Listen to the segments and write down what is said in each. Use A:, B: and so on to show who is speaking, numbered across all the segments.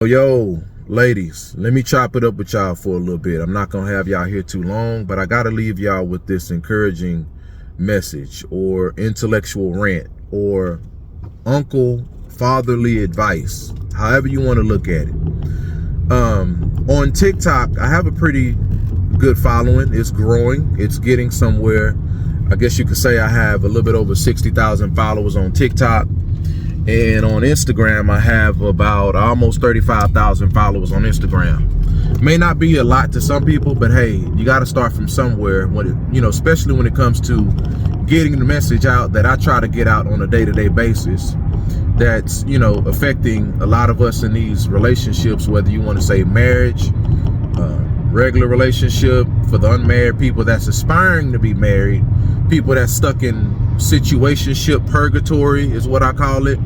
A: Yo, ladies, let me chop it up with y'all for a little bit. I'm not gonna have y'all here too long, but I gotta leave y'all with this encouraging message or intellectual rant or uncle fatherly advice, however you want to look at it. On TikTok, I have a pretty good following. It's growing, it's getting somewhere. I guess you could say I have a little bit over 60,000 followers on TikTok. And on Instagram, I have about almost 35,000 followers on Instagram. May not be a lot to some people, but hey, you got to start from somewhere. When it, especially when it comes to getting the message out that I try to get out on a day-to-day basis. That's affecting a lot of us in these relationships. Whether you want to say marriage, regular relationship, for the unmarried people that's aspiring to be married, people that's stuck in situationship purgatory is what I call it,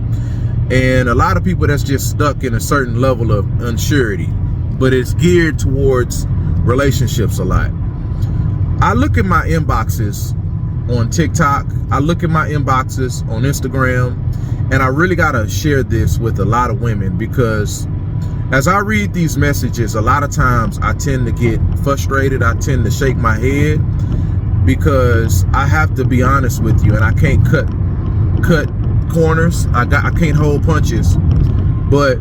A: and a lot of people that's just stuck in a certain level of unsurety, but it's geared towards relationships a lot. I look at my inboxes on TikTok, I look at my inboxes on Instagram, and I really gotta share this with a lot of women, because as I read these messages, a lot of times I tend to get frustrated. I tend to shake my head, because I have to be honest with you, and I can't cut corners. I can't hold punches. But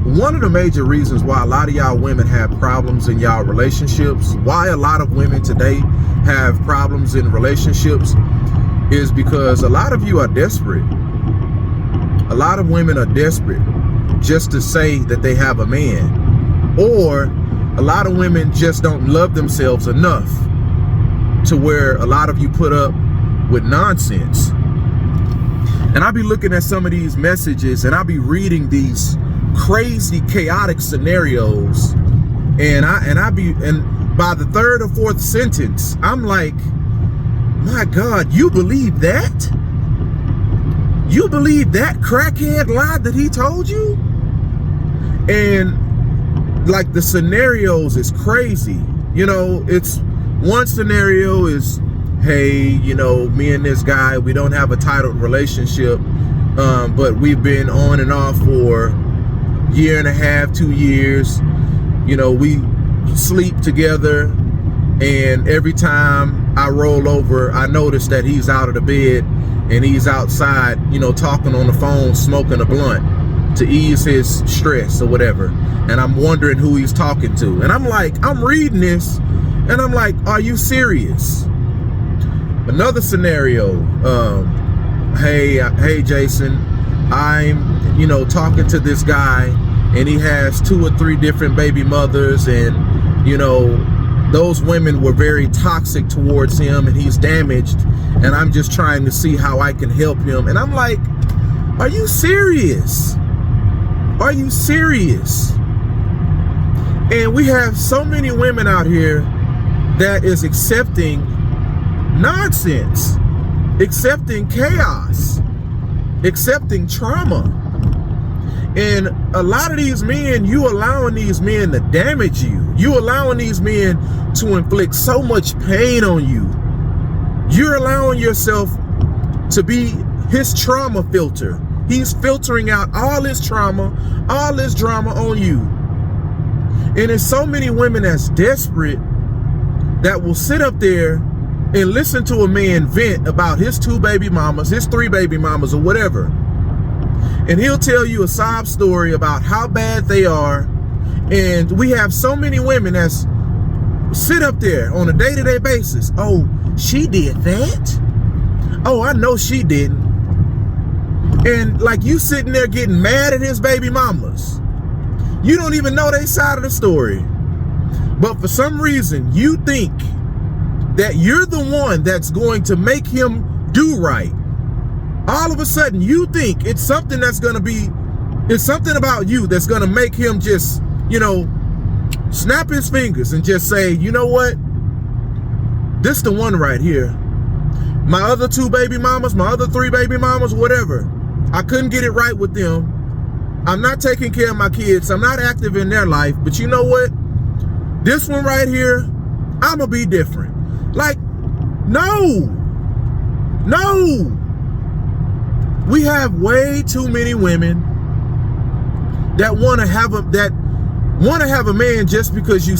A: one of the major reasons why a lot of y'all women have problems in y'all relationships, why a lot of women today have problems in relationships, is because a lot of you are desperate. A lot of women are desperate just to say that they have a man, or a lot of women just don't love themselves enough to where a lot of you put up with nonsense. And I'll be looking at some of these messages, and I'll be reading these crazy, chaotic scenarios, and by the third or fourth sentence, I'm like, my God, you believe that? You believe that crackhead lie that he told you? And like, the scenarios is crazy. It's one scenario is, hey, me and this guy, we don't have a titled relationship, but we've been on and off for a year and a half, 2 years. We sleep together, and every time I roll over, I notice that he's out of the bed and he's outside, talking on the phone, smoking a blunt to ease his stress or whatever. And I'm wondering who he's talking to. And I'm like, I'm reading this, and I'm like, are you serious? Another scenario, hey Jason, I'm talking to this guy, and he has 2 or 3 different baby mothers, and those women were very toxic towards him, and he's damaged, and I'm just trying to see how I can help him. And I'm like, are you serious? Are you serious? And we have so many women out here that is accepting nonsense, accepting chaos, accepting trauma. And a lot of these men, you allowing these men to damage you. You allowing these men to inflict so much pain on you. You're allowing yourself to be his trauma filter. He's filtering out all his trauma, all his drama on you. And there's so many women that's desperate that will sit up there and listen to a man vent about his 2 baby mamas, his 3 baby mamas, or whatever. And he'll tell you a sob story about how bad they are. And we have so many women that's sit up there on a day-to-day basis. Oh, she did that? Oh, I know she didn't. And like, you sitting there getting mad at his baby mamas. You don't even know their side of the story. But for some reason, you think that you're the one that's going to make him do right. All of a sudden, you think it's something that's going to be, it's something about you that's going to make him just, snap his fingers and just say, you know what? This the one right here. My other 2 baby mamas, my other 3 baby mamas, whatever. I couldn't get it right with them. I'm not taking care of my kids. I'm not active in their life. But you know what? This one right here, I'm going to be different. Like, no. We have way too many women that want to have a man just because you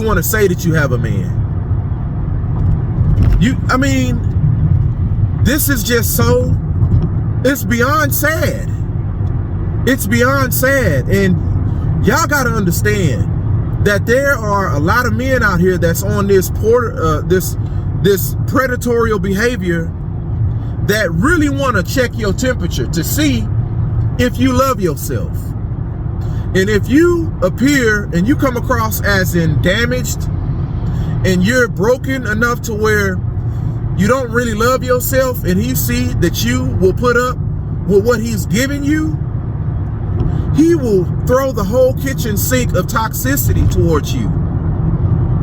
A: want to say that you have a man. I mean, this is just it's beyond sad. It's beyond sad. And y'all got to understand that there are a lot of men out here that's on this predatorial behavior that really want to check your temperature to see if you love yourself. And if you appear and you come across as in damaged and you're broken enough to where you don't really love yourself, and he see that you will put up with what he's giving you, he will throw the whole kitchen sink of toxicity towards you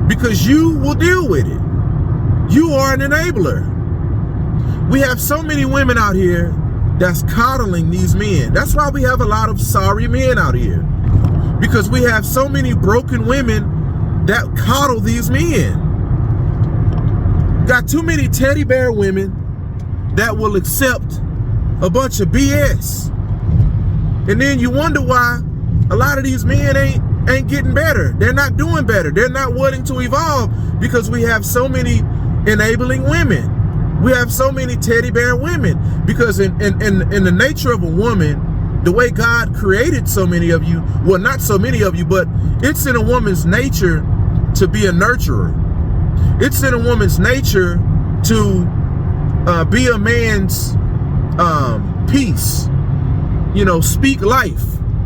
A: because you will deal with it. You are an enabler. We have so many women out here that's coddling these men. That's why we have a lot of sorry men out here, because we have so many broken women that coddle these men. Got too many teddy bear women that will accept a bunch of BS. And then you wonder why a lot of these men ain't getting better. They're not doing better. They're not wanting to evolve because we have so many enabling women. We have so many teddy bear women because in the nature of a woman, the way God created so many of you, well, not so many of you, but it's in a woman's nature to be a nurturer. It's in a woman's nature to be a man's peace. You know, speak life,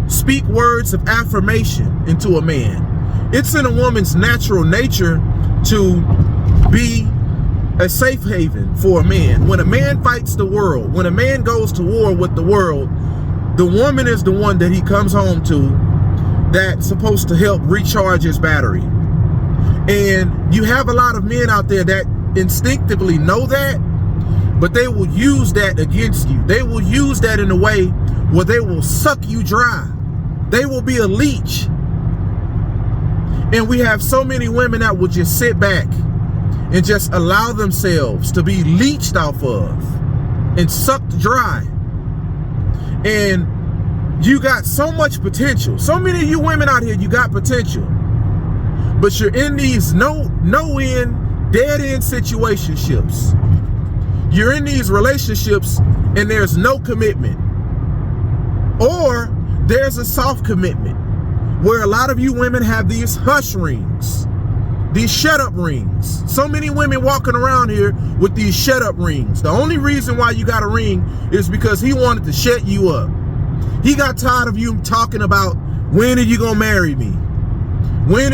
A: speak words of affirmation into a man. It's in a woman's natural nature to be a safe haven for a man. When a man fights the world, when a man goes to war with the world, the woman is the one that he comes home to that's supposed to help recharge his battery. And you have a lot of men out there that instinctively know that, but they will use that against you. They will use that in a way where they will suck you dry. They will be a leech. And we have so many women that will just sit back and just allow themselves to be leached off of and sucked dry. And you got so much potential. So many of you women out here, you got potential, but you're in these no-end, dead-end situationships. You're in these relationships and there's no commitment, or there's a soft commitment where a lot of you women have these hush rings, these shut up rings. So many women walking around here with these shut up rings. The only reason why you got a ring is because he wanted to shut you up. He got tired of you talking about, when are you gonna marry me? When?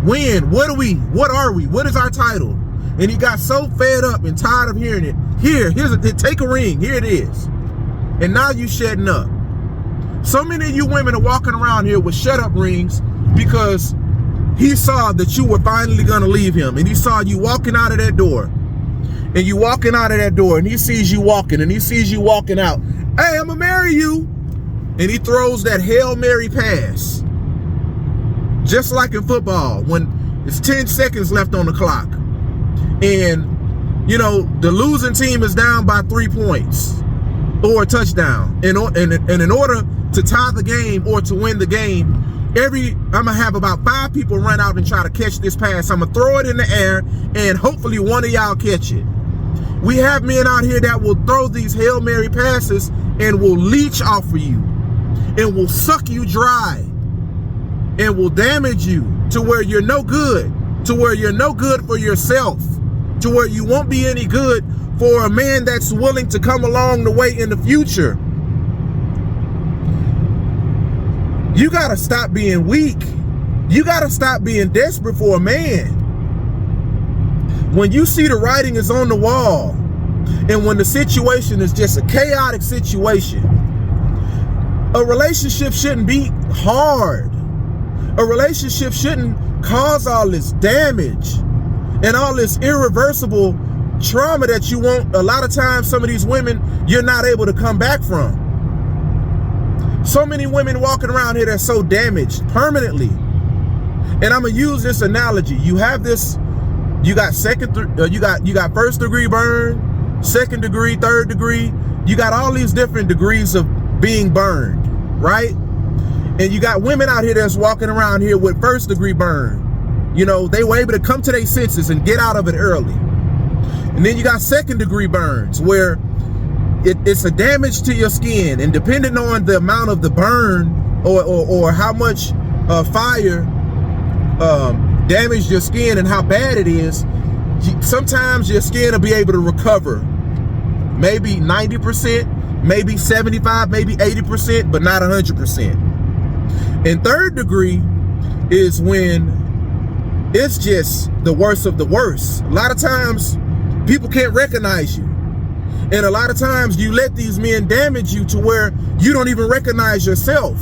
A: What are we? What is our title? And he got so fed up and tired of hearing it. Take a ring. Here it is. And now you shutting up. So many of you women are walking around here with shut up rings because he saw that you were finally going to leave him. And he saw you walking out of that door. And you walking out of that door. And he sees you walking. And he sees you walking out. Hey, I'm going to marry you. And he throws that Hail Mary pass. Just like in football, when it's 10 seconds left on the clock. And, you know, the losing team is down by 3 points or a touchdown. And in order to tie the game or to win the game, I'm going to have about 5 people run out and try to catch this pass. I'm going to throw it in the air and hopefully one of y'all catch it. We have men out here that will throw these Hail Mary passes and will leech off of you and will suck you dry and will damage you to where you're no good, to where you're no good for yourself, to where you won't be any good for a man that's willing to come along the way in the future. You got to stop being weak. You got to stop being desperate for a man. When you see the writing is on the wall and when the situation is just a chaotic situation, a relationship shouldn't be hard. A relationship shouldn't cause all this damage and all this irreversible trauma that you won't, a lot of times, some of these women, you're not able to come back from. So many women walking around here that's so damaged permanently. And I'm gonna use this analogy. You have this, you got first degree burn, second degree, third degree. You got all these different degrees of being burned. right? And you got women out here that's walking around here with first degree burn. You know, they were able to come to their senses and get out of it early. And then you got second degree burns where it's a damage to your skin, and depending on the amount of the burn or how much fire damaged your skin and how bad it is, sometimes your skin will be able to recover maybe 90%, maybe 75, maybe 80%, but not 100%. And third degree is when it's just the worst of the worst. A lot of times people can't recognize you. And a lot of times you let these men damage you to where you don't even recognize yourself.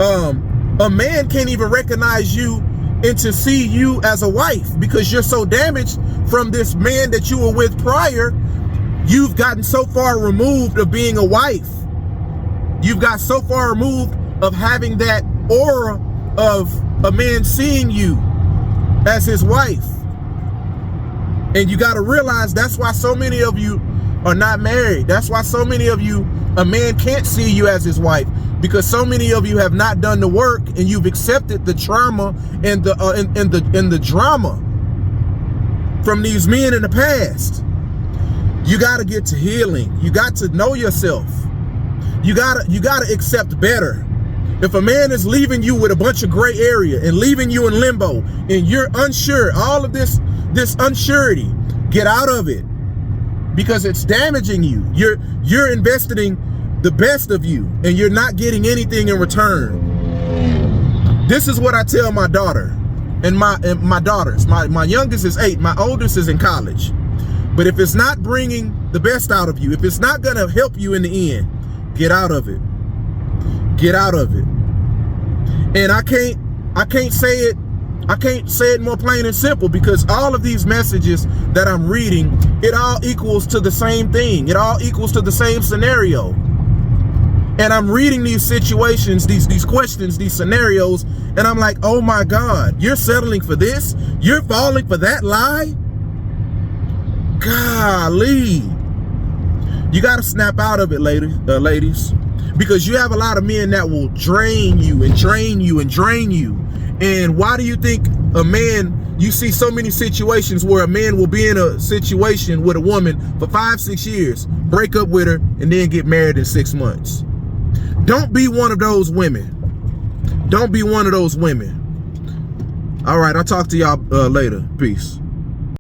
A: A man can't even recognize you and to see you as a wife because you're so damaged from this man that you were with prior. You've gotten so far removed of being a wife. You've got so far removed of having that aura of a man seeing you as his wife. And you got to realize that's why so many of you are not married. That's why so many of you, a man can't see you as his wife, because so many of you have not done the work and you've accepted the trauma and the drama from these men in the past. You got to get to healing. You got to know yourself. You got to accept better. If a man is leaving you with a bunch of gray area and leaving you in limbo and you're unsure, all of this unsurety, get out of it, because it's damaging you. You're investing the best of you and you're not getting anything in return. This is what I tell my daughter and my daughters. My youngest is 8, my oldest is in college. But if it's not bringing the best out of you, if it's not gonna help you in the end, get out of it. Get out of it. And I can't say it more plain and simple, because all of these messages that I'm reading, it all equals to the same thing. It all equals to the same scenario. And I'm reading these situations, these questions, these scenarios, and I'm like, oh my God, you're settling for this? You're falling for that lie? Golly. You got to snap out of it, ladies, because you have a lot of men that will drain you and drain you and drain you. And why do you think a man, you see so many situations where a man will be in a situation with a woman for 5-6 years, break up with her, and then get married in 6 months? Don't be one of those women. Don't be one of those women. All right, I'll talk to y'all later. Peace.